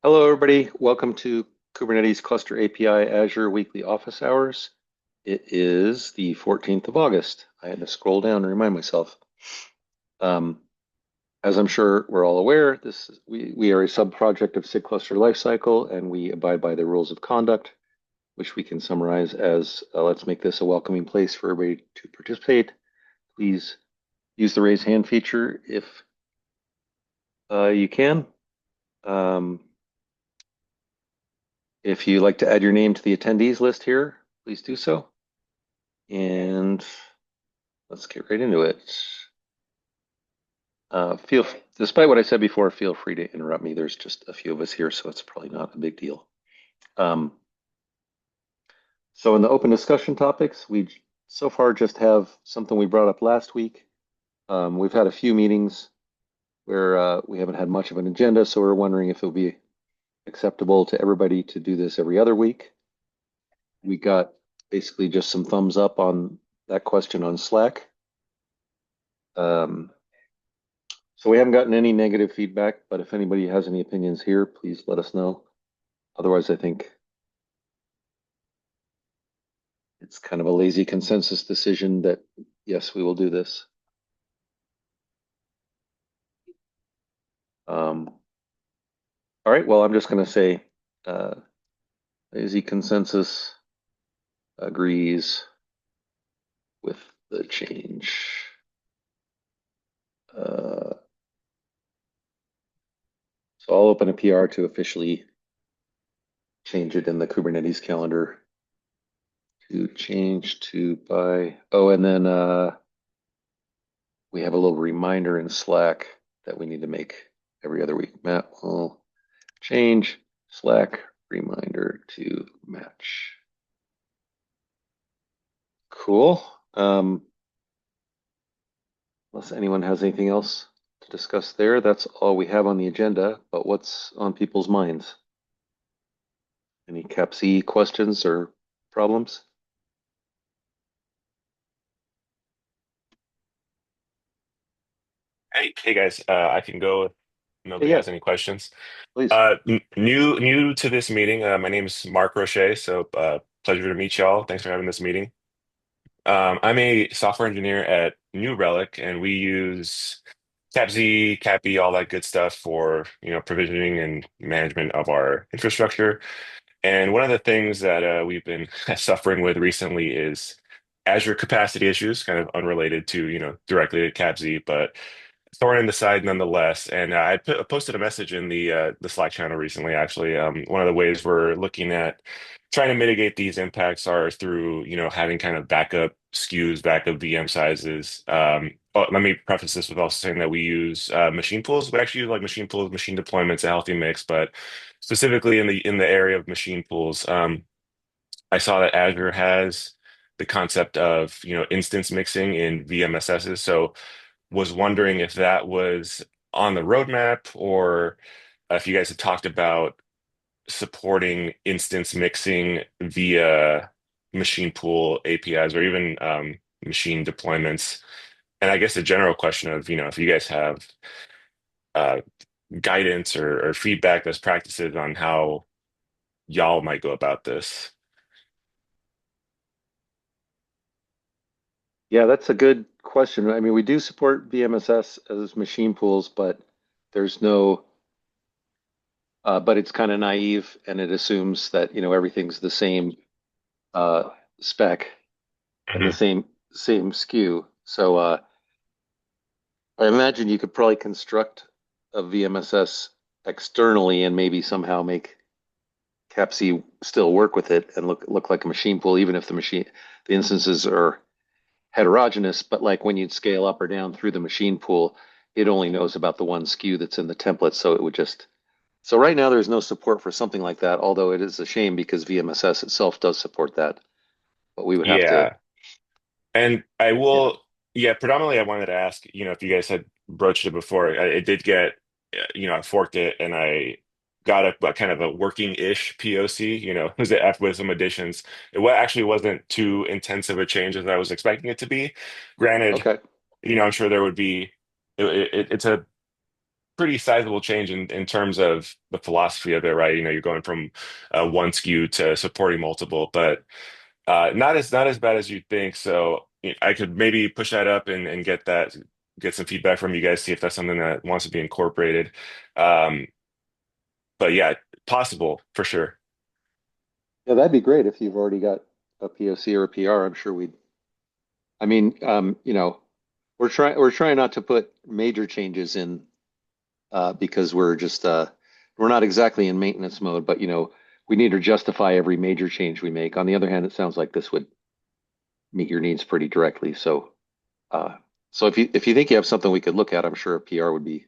Hello, everybody. Welcome to Kubernetes Cluster API Azure Weekly Office Hours. It is the 14th of August. I had to scroll down and remind myself. Um, as I'm sure we're all aware, we are a sub-project of SIG Cluster Lifecycle, and we abide by the rules of conduct, which we can summarize as let's make this a welcoming place for everybody to participate. Please use the raise hand feature if you can. Um, If you'd like to add your name to the attendees list here, please do so. And let's get right into it. Despite what I said before, feel free to interrupt me. There's just a few of us here, so it's probably not a big deal. Um, so in the open discussion topics, we so far just have something we brought up last week. We've had a few meetings where we haven't had much of an agenda, so we're wondering if it would be acceptable to everybody to do this every other week. We got basically just some thumbs up on that question on Slack. Um, so we haven't gotten any negative feedback, but if anybody has any opinions here, please let us know. Otherwise, I think it's kind of a lazy consensus decision that yes, we will do this. All right, well, I'm just going to say uh, lazy consensus agrees with the change. So I'll open a PR to officially change it in the Kubernetes calendar to change to by, oh, and then we have a little reminder in Slack that we need to make every other week. Matt will change Slack reminder to match. Cool. Unless anyone has anything else to discuss there, that's all we have on the agenda. But what's on people's minds? Any CAPC questions or problems? Hey guys, I can go if Yeah, nobody yeah, has any questions. please. New to this meeting. My name is Mark Roche, so pleasure to meet y'all. Thanks for having this meeting. I'm a software engineer at New Relic, and we use CapZ, CapE, all that good stuff for provisioning and management of our infrastructure. And one of the things that we've been suffering with recently is Azure capacity issues, kind of unrelated to directly to CapZ, but thorn in the side nonetheless. And posted a message in the Slack channel recently. Actually, one of the ways we're looking at trying to mitigate these impacts are through having kind of backup SKUs, backup VM sizes. But let me preface this with also saying that we use machine pools. We actually use like machine pools, machine deployments, a healthy mix, but specifically in the area of machine pools, I saw that Azure has the concept of instance mixing in VMSSs. So was wondering if that was on the roadmap or if you guys had talked about supporting instance mixing via machine pool APIs or even machine deployments. And I guess the general question of, if you guys have uh, guidance or feedback, best practices on how y'all might go about this. Yeah, that's a good question. I mean, we do support VMSS as machine pools, but there's no but it's kind of naive and it assumes that, everything's the same uh, spec and the Mhm. same SKU. So I imagine you could probably construct a VMSS externally and maybe somehow make CAPC still work with it and look like a machine pool, even if the instances are heterogeneous. But like when you'd scale up or down through the machine pool, it only knows about the one SKU that's in the template, so it would just so right now there's no support for something like that, although it is a shame because VMSS itself does support that. But we would have to, Yeah. And I yeah. will, yeah, predominantly I wanted to ask, if you guys had broached it before. It did get, I forked it and I got a kind of a working-ish POC, was it after with some additions. Actually wasn't too intensive a change as I was expecting it to be. Granted, Okay. I'm sure there would be, it's a pretty sizable change in terms of the philosophy of it, right? You're going from one SKU to supporting multiple, but not as bad as you'd think. So I could maybe push that up and get some feedback from you guys, see if that's something that wants to be incorporated. Um, but yeah, possible for sure. Yeah, that'd be great if you've already got a POC or a PR. I'm sure we'd. I mean, we're trying not to put major changes in because we're not exactly in maintenance mode, but we need to justify every major change we make. On the other hand, it sounds like this would meet your needs pretty directly. Uh, so if you think you have something we could look at, I'm sure a PR would be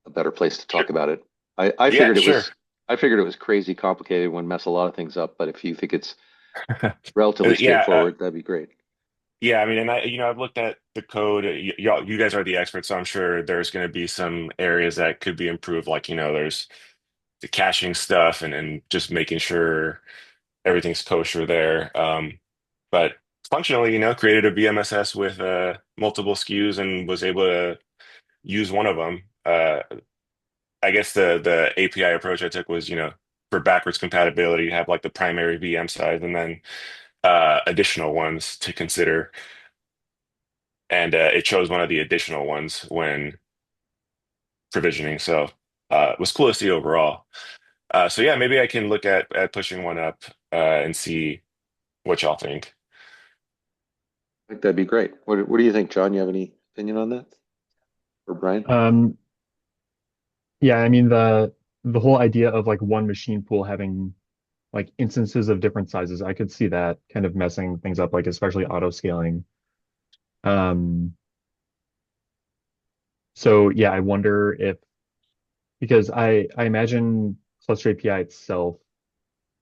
a better place to Sure. talk about it. I Yeah, figured it sure. was I figured it was crazy complicated, would mess a lot of things up, but if you think it's relatively Yeah, straightforward, that'd be great. yeah. I mean, and I've looked at the code. You guys are the experts, so I'm sure there's going to be some areas that could be improved. Like, there's the caching stuff and just making sure everything's kosher there. But functionally, created a VMSS with multiple SKUs and was able to use one of them. I guess the API approach I took was, for backwards compatibility, you have like the primary VM size and then additional ones to consider. And it chose one of the additional ones when provisioning. So it was cool to see overall. So yeah, maybe I can look at pushing one up and see what y'all think. I think that'd be great. What do you think, John? You have any opinion on that? Or Brian? Um, yeah, I mean the whole idea of like one machine pool having like instances of different sizes, I could see that kind of messing things up, like especially auto scaling. Um, so yeah, I wonder if because I imagine Cluster API itself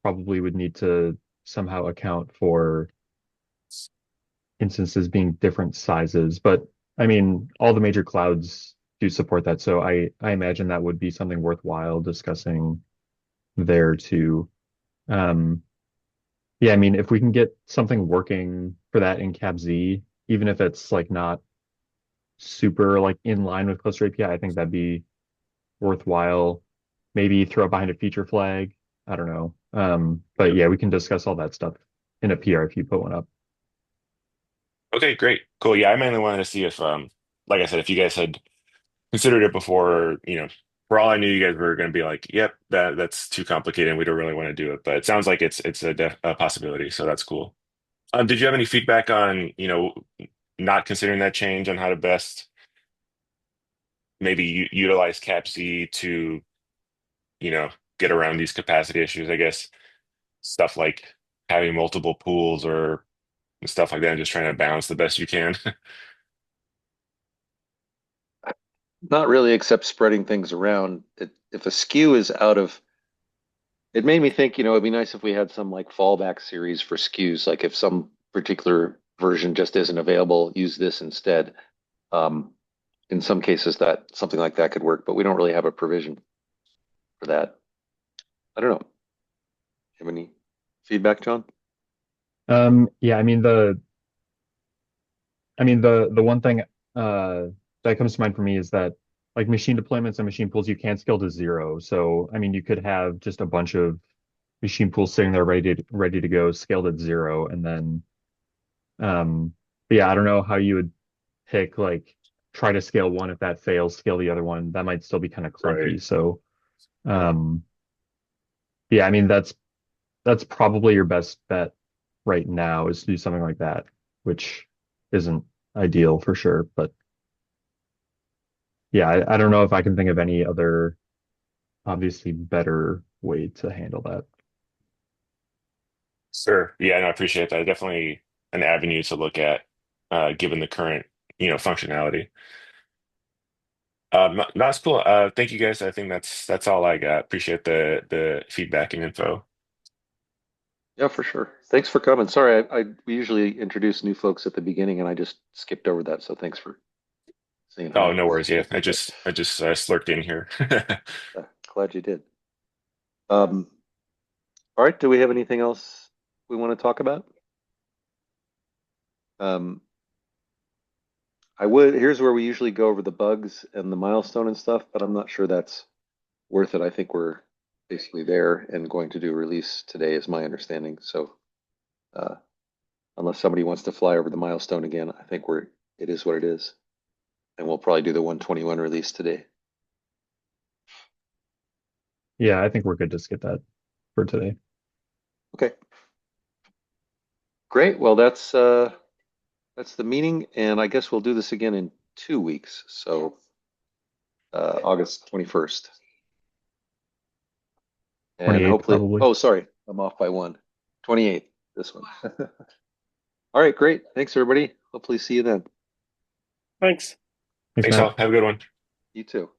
probably would need to somehow account for instances being different sizes, but I mean all the major clouds do support that, so I imagine that would be something worthwhile discussing there too. Um, Yeah, I mean, if we can get something working for that in CabZ, even if it's like not super like in line with Cluster API, I think that'd be worthwhile. Maybe throw it behind a feature flag. I don't know. But yeah, we can discuss all that stuff in a PR if you put one up. Okay, great. Cool. Yeah, I mainly wanted to see if, like I said, if you guys had considered it before, for all I knew, you guys were going to be like, "Yep, that's too complicated. We don't really want to do it." But it sounds like it's a possibility, so that's cool. Did you have any feedback on, not considering that change on how to best maybe utilize CAPZ to, you know, get around these capacity issues? I guess stuff like having multiple pools or stuff like that, and just trying to balance the best you can. Not really, except spreading things around. If a SKU is out of, it made me think, it'd be nice if we had some like fallback series for SKUs. Like if some particular version just isn't available, use this instead. Um, in some cases, that something like that could work, but we don't really have a provision for that. I don't know. Have any feedback, John? Yeah, I mean the one thing that comes to mind for me is that like machine deployments and machine pools you can't scale to zero. So I mean you could have just a bunch of machine pools sitting there ready to go, scaled at zero, and then but yeah, I don't know how you would pick like try to scale one if that fails, scale the other one. That might still be kind of Right. clunky. So Yeah. um yeah, I mean that's probably your best bet right now is to do something like that, which isn't ideal for sure. But yeah, I don't know if I can think of any other obviously better way to handle that. Sure. Yeah, no, I appreciate that. Definitely an avenue to look at, given the current, functionality. No, that's cool. Thank you guys. I think that's all I got. Appreciate the feedback and info. Yeah, for sure. Thanks for coming. Sorry, we usually introduce new folks at the beginning and I just skipped over that. So thanks for saying Oh, hi. no worries. Yeah, I just slurked in here. Yeah, glad you did. Um, all right. Do we have anything else we want to talk about? Um, Here's where we usually go over the bugs and the milestone and stuff, but I'm not sure that's worth it. I think we're basically there and going to do a release today is my understanding. So unless somebody wants to fly over the milestone again, I think it is what it is. And we'll probably do the 121 release today. Yeah, I think we're good to skip that for today. Okay. Great. Well, that's the meeting, and I guess we'll do this again in 2 weeks. So August 21st. And 28th hopefully, probably. oh, sorry, I'm off by one. 28th, this one. All right, great. Thanks, everybody. Hopefully see you then. Thanks. Thanks, Thanks, Matt. all. Have a good one. You too.